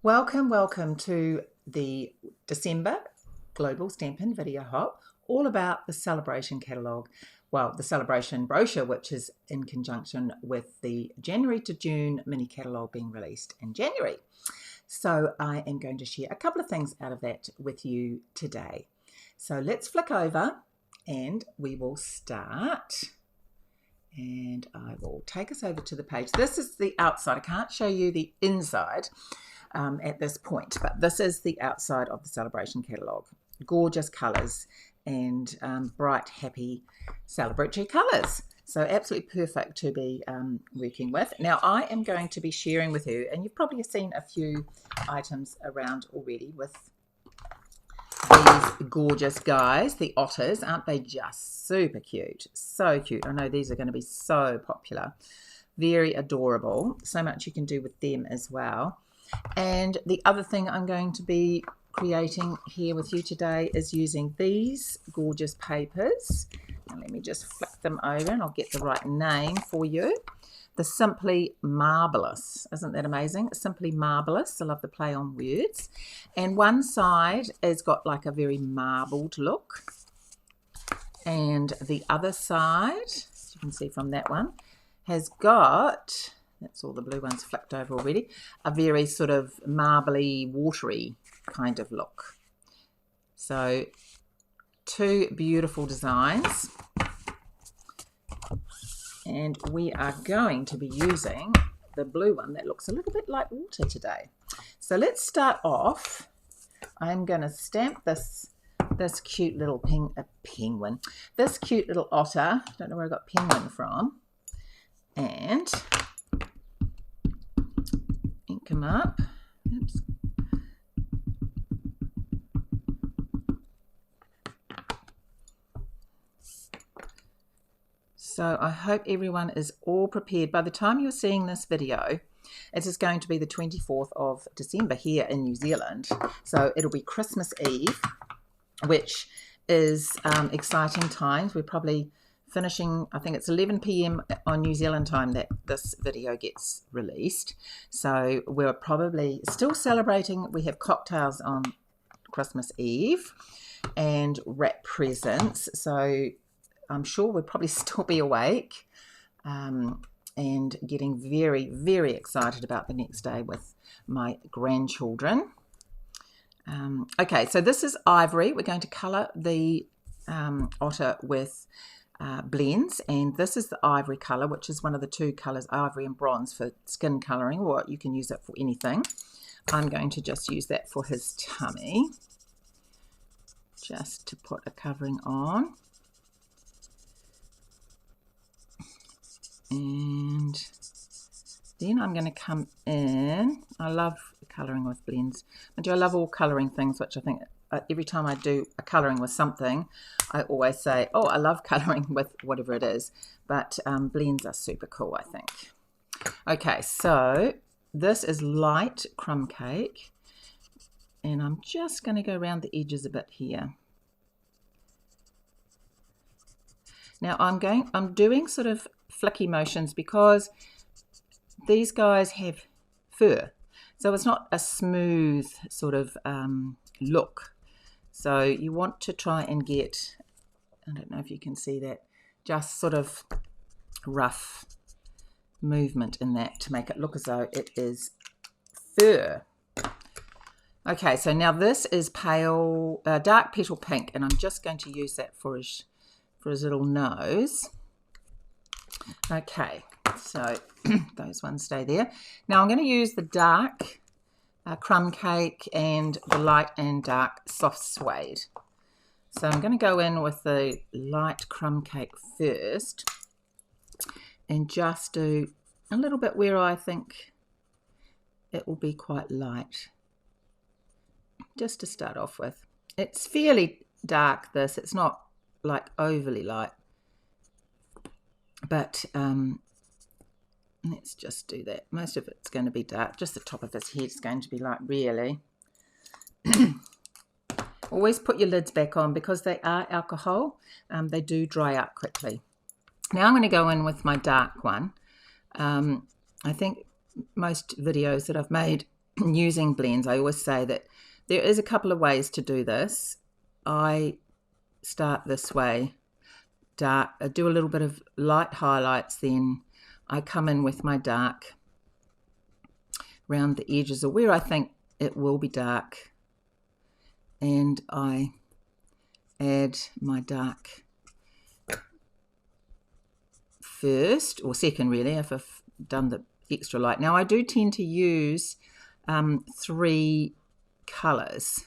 Welcome to the December Global Stampin' Video Hop, all about the Sale-A-Bration catalogue. Well, the Sale-A-Bration brochure, which is in conjunction with the January to June mini catalogue being released in January. So I am going to share a couple of things out of that with you today. So let's flick over and we will start. And I will take us over to the page. This is the outside. I can't show you the inside at this point, but this is the outside of the Sale-A-Bration catalogue. Gorgeous colours and bright, happy celebratory colours. So absolutely perfect to be working with. Now I am going to be sharing with you, and you've probably seen a few items around already with these gorgeous guys, the otters. Aren't they just super cute? So cute. I know these are going to be so popular. Very adorable. So much you can do with them as well. And the other thing I'm going to be creating here with you today is using these gorgeous papers. And let me just flick them over and I'll get the right name for you. The Simply Marbleous. Isn't that amazing? Simply Marbleous. I love the play on words. And one side has got like a very marbled look. And the other side, as you can see from that one, has got, that's all the blue ones flicked over already, a very sort of marbly, watery kind of look. So two beautiful designs. And we are going to be using the blue one that looks a little bit like water today. So let's start off. I'm going to stamp this cute little penguin, this cute little otter. Don't know where I got penguin from. And ink them up. Oops. So I hope everyone is all prepared. By the time you're seeing this video, it is going to be the 24th of December here in New Zealand. So it'll be Christmas Eve, which is exciting times. We're probably finishing, I think it's 11 p.m. on New Zealand time that this video gets released. So we're probably still celebrating. We have cocktails on Christmas Eve and wrap presents. So I'm sure we'll probably still be awake and getting very, very excited about the next day with my grandchildren. Okay, so this is ivory. We're going to colour the otter with blends, and this is the ivory colour, which is one of the two colours, ivory and bronze, for skin colouring, or you can use it for anything. I'm going to just use that for his tummy, just to put a covering on. And then I'm going to come in. I love colouring with blends. I love all colouring things, which I think every time I do a colouring with something, I always say, oh, I love colouring with whatever it is. But blends are super cool, I think. Okay, so this is light crumb cake. And I'm just going to go around the edges a bit here. Now I'm doing sort of flicky motions because these guys have fur, so it's not a smooth sort of look. So you want to try and get, I don't know if you can see that, just sort of rough movement in that to make it look as though it is fur. Okay, so now this is pale, dark petal pink, and I'm just going to use that for his little nose. Okay, so those ones stay there. Now I'm going to use the dark crumb cake and the light and dark soft suede. So I'm going to go in with the light crumb cake first and just do a little bit where I think it will be quite light, just to start off with. It's fairly dark, this. It's not like overly light. But let's just do that. Most of it's going to be dark. Just the top of his head is going to be light, really. Always put your lids back on because they are alcohol. They do dry out quickly. Now I'm going to go in with my dark one. I think most videos that I've made using blends, I always say that there is a couple of ways to do this. I start this way, dark, I do a little bit of light highlights, then I come in with my dark around the edges or where I think it will be dark, and I add my dark first, or second really, if I've done the extra light. Now I do tend to use 3 colours,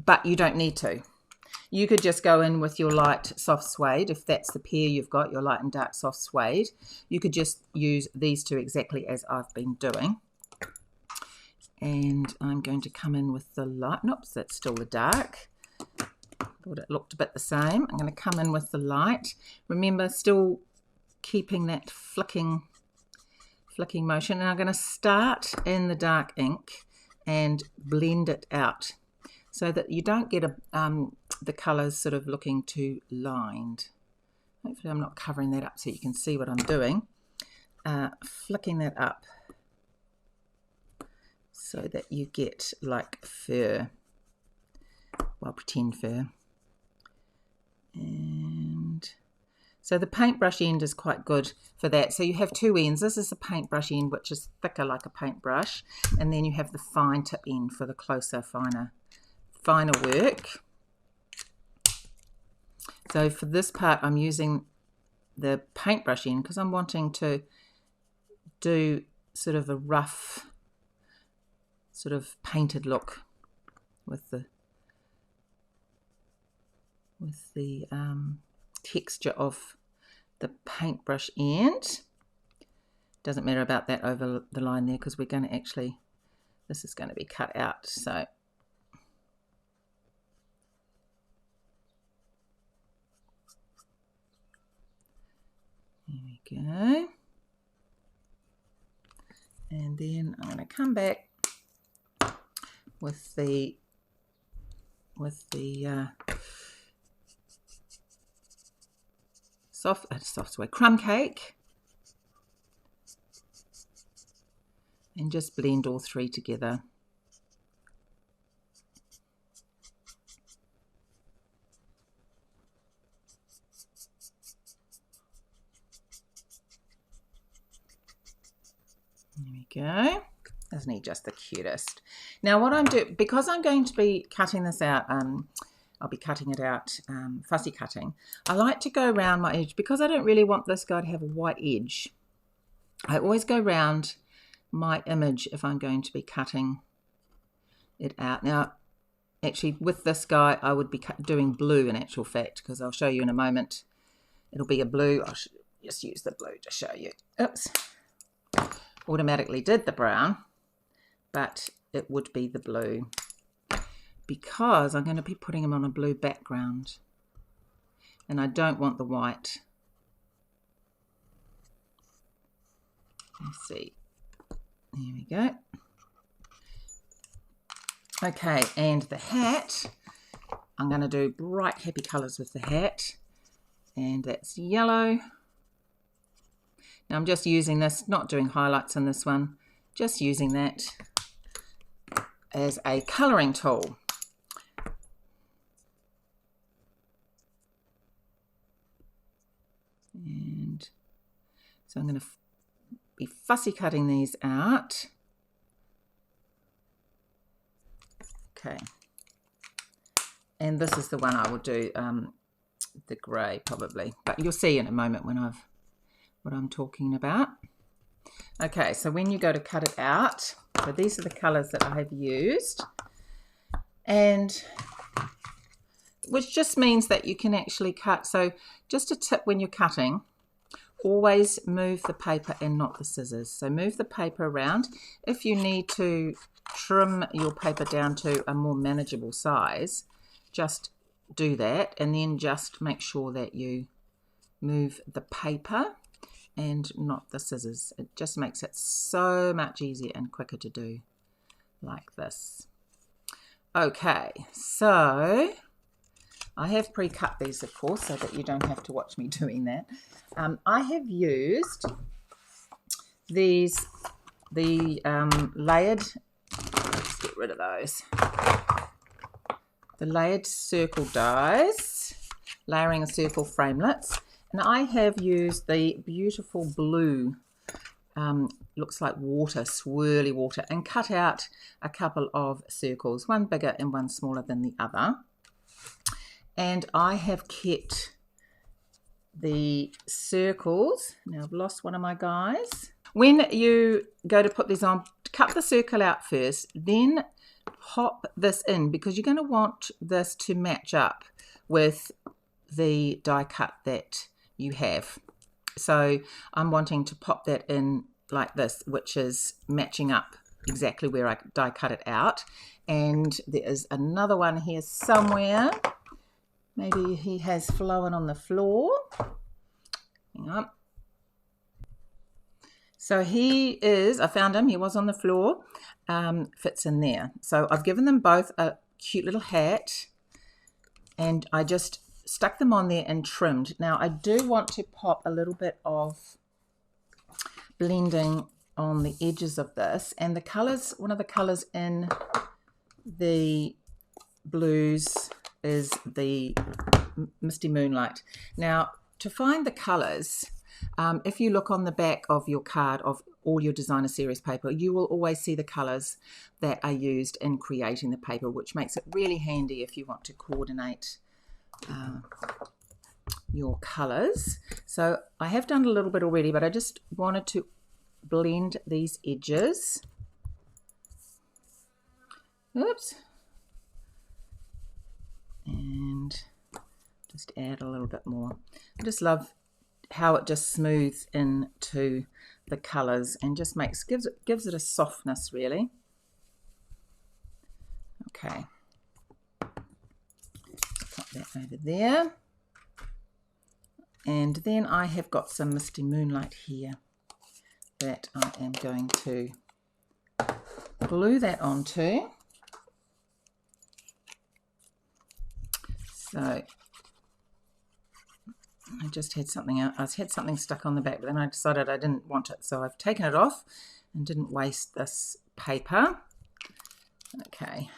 but you don't need to. You could just go in with your light soft suede, if that's the pair you've got, your light and dark soft suede. You could just use these 2 exactly as I've been doing. And I'm going to come in with the light. Nope, that's still the dark. Thought it looked a bit the same. I'm going to come in with the light. Remember, still keeping that flicking motion. And I'm going to start in the dark ink and blend it out so that you don't get the colours sort of looking too lined. Hopefully I'm not covering that up so you can see what I'm doing. Flicking that up so that you get like fur, well, pretend fur. And so the paintbrush end is quite good for that. So you have 2 ends. This is the paintbrush end, which is thicker like a paintbrush, and then you have the fine tip end for the closer, finer work. So for this part, I'm using the paintbrush end because I'm wanting to do sort of a rough, sort of painted look with the texture of the paintbrush end. Doesn't matter about that over the line there because we're going to actually, this is going to be cut out. So there we go. And then I'm going to come back with the soft suede crumb cake and just blend all 3 together. There we go. Isn't he just the cutest? Now what I'm doing, because I'm going to be cutting this out, I'll be cutting it out, fussy cutting. I like to go around my edge because I don't really want this guy to have a white edge. I always go around my image if I'm going to be cutting it out. Now, actually, with this guy, I would be doing blue in actual fact, because I'll show you in a moment. It'll be a blue. I'll just use the blue to show you. Oops. Automatically did the brown, but it would be the blue, because I'm going to be putting them on a blue background and I don't want the white. Let's see. There we go. Okay, and the hat, I'm going to do bright happy colours with the hat, and that's yellow. Now I'm just using this, not doing highlights on this one, just using that as a colouring tool. And so I'm going to be fussy cutting these out. Okay. And this is the one I will do, the grey probably, but you'll see in a moment when what I'm talking about. Okay, so when you go to cut it out, so these are the colours that I have used, and which just means that you can actually cut. So just a tip when you're cutting, always move the paper and not the scissors. So move the paper around. If you need to trim your paper down to a more manageable size, just do that, and then just make sure that you move the paper and not the scissors. It just makes it so much easier and quicker to do like this. Okay, so I have pre-cut these, of course, so that you don't have to watch me doing that. I have used the layered, let's get rid of those, the layered circle dies, layering a circle framelits, and I have used the beautiful blue, looks like water, swirly water, and cut out a couple of circles, one bigger and one smaller than the other. And I have kept the circles. Now I've lost one of my guys. When you go to put these on, cut the circle out first, then pop this in, because you're going to want this to match up with the die cut that you have. So I'm wanting to pop that in like this, which is matching up exactly where I die cut it out. And there is another one here somewhere. Maybe he has flown on the floor. Hang on. So he is, I found him, he was on the floor, fits in there. So I've given them both a cute little hat, and I just stuck them on there and trimmed. Now I do want to pop a little bit of blending on the edges of this, and the colors, one of the colors in the blues is the Misty Moonlight. Now to find the colors, if you look on the back of your card of all your designer series paper, you will always see the colors that are used in creating the paper, which makes it really handy if you want to coordinate your colors. So I have done a little bit already, but I just wanted to blend these edges. Oops. And just add a little bit more. I just love how it just smooths into the colors and just gives it a softness, really. Okay, pop that over there, and then I have got some Misty Moonlight here that I am going to glue that onto. So I just had something out. I had something stuck on the back, but then I decided I didn't want it, so I've taken it off and didn't waste this paper. Okay.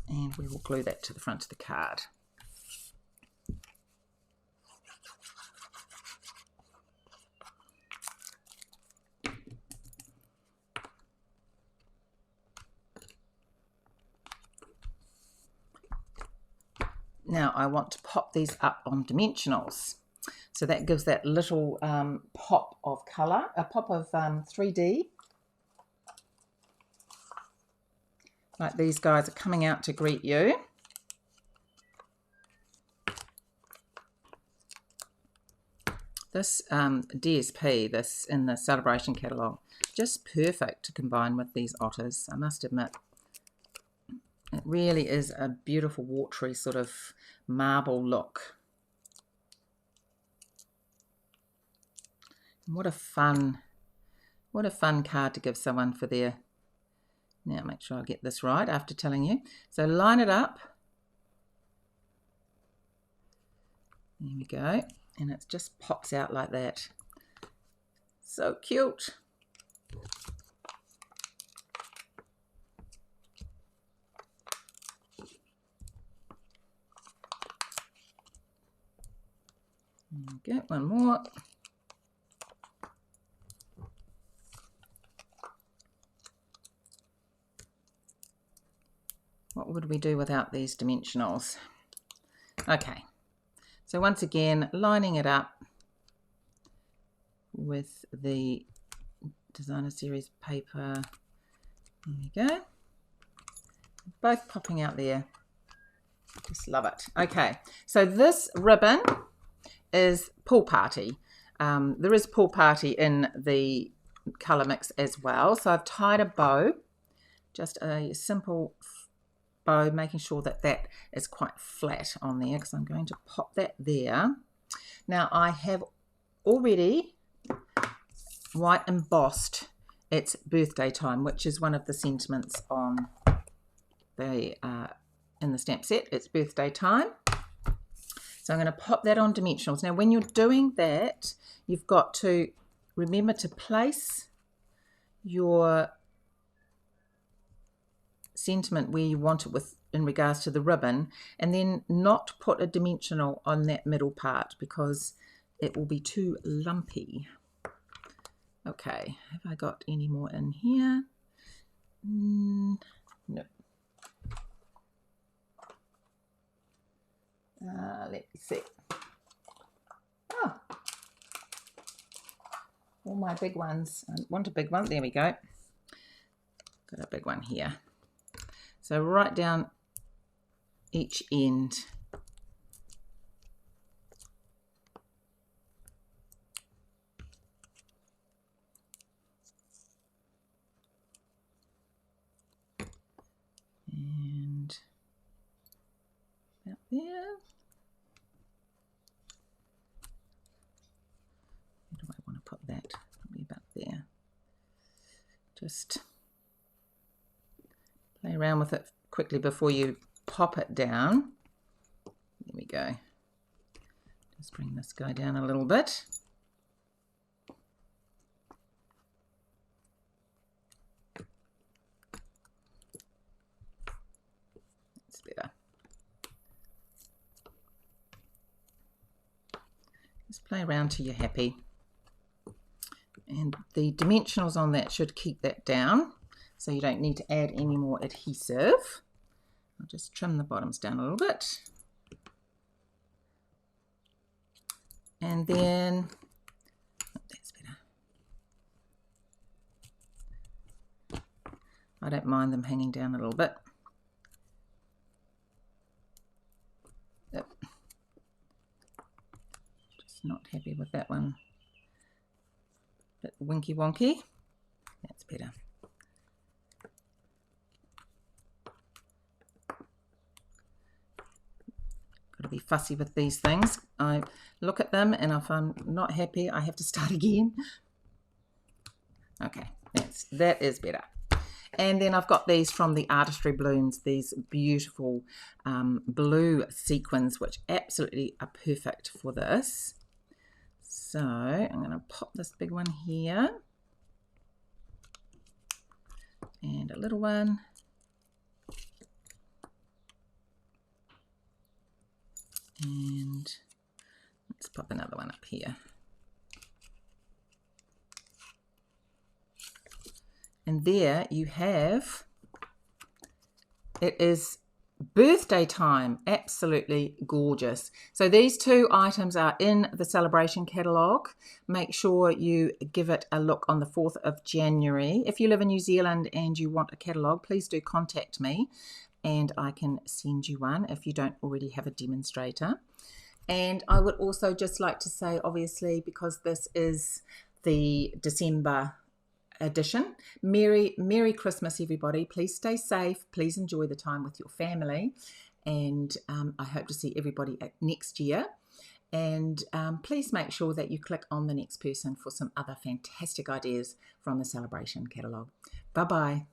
And we will glue that to the front of the card. Now I want to pop these up on dimensionals. So that gives that little pop of colour, a pop of 3D. Like these guys are coming out to greet you. This DSP, this in the Sale-A-Bration catalogue, just perfect to combine with these otters, I must admit. It really is a beautiful watery sort of marble look. And what a fun card to give someone for their, now make sure I get this right after telling you. So line it up. There we go. And it just pops out like that. So cute. Okay, one more. What would we do without these dimensionals? Okay, so once again, lining it up with the designer series paper. There we go. Both popping out there. Just love it. Okay, so this ribbon is Pool Party. There is Pool Party in the colour mix as well. So I've tied a bow, just a simple bow, making sure that that is quite flat on there, because I'm going to pop that there. Now I have already white embossed It's Birthday Time, which is one of the sentiments on they are in the stamp set. It's birthday time. So I'm going to pop that on dimensionals. Now when you're doing that, you've got to remember to place your sentiment where you want it in regards to the ribbon, and then not put a dimensional on that middle part because it will be too lumpy. Okay, have I got any more in here? No. Let me see. Oh, all my big ones. I want a big one. There we go. Got a big one here. So right down each end. And about there. Where do I want to put that? Probably about there. Just play around with it quickly before you pop it down. There we go. Just bring this guy down a little bit. That's better. Just play around till you're happy. And the dimensionals on that should keep that down, so you don't need to add any more adhesive. I'll just trim the bottoms down a little bit. And then, oh, that's better. I don't mind them hanging down a little bit. Yep. Just not happy with that one. Bit winky wonky. That's better. Got to be fussy with these things. I look at them, and if I'm not happy, I have to start again. Okay, that is better. And then I've got these from the Artistry Blooms, these beautiful blue sequins, which absolutely are perfect for this. So I'm going to pop this big one here, and a little one, and let's pop another one up here. And there you have, it is birthday time, absolutely gorgeous. So these two items are in the Sale-A-Bration catalogue. Make sure you give it a look on the 4th of January. If you live in New Zealand and you want a catalogue, please do contact me and I can send you one if you don't already have a demonstrator. And I would also just like to say, obviously, because this is the December edition, Merry Christmas, everybody. Please stay safe. Please enjoy the time with your family. And I hope to see everybody next year. And please make sure that you click on the next person for some other fantastic ideas from the Sale-A-Bration catalogue. Bye-bye.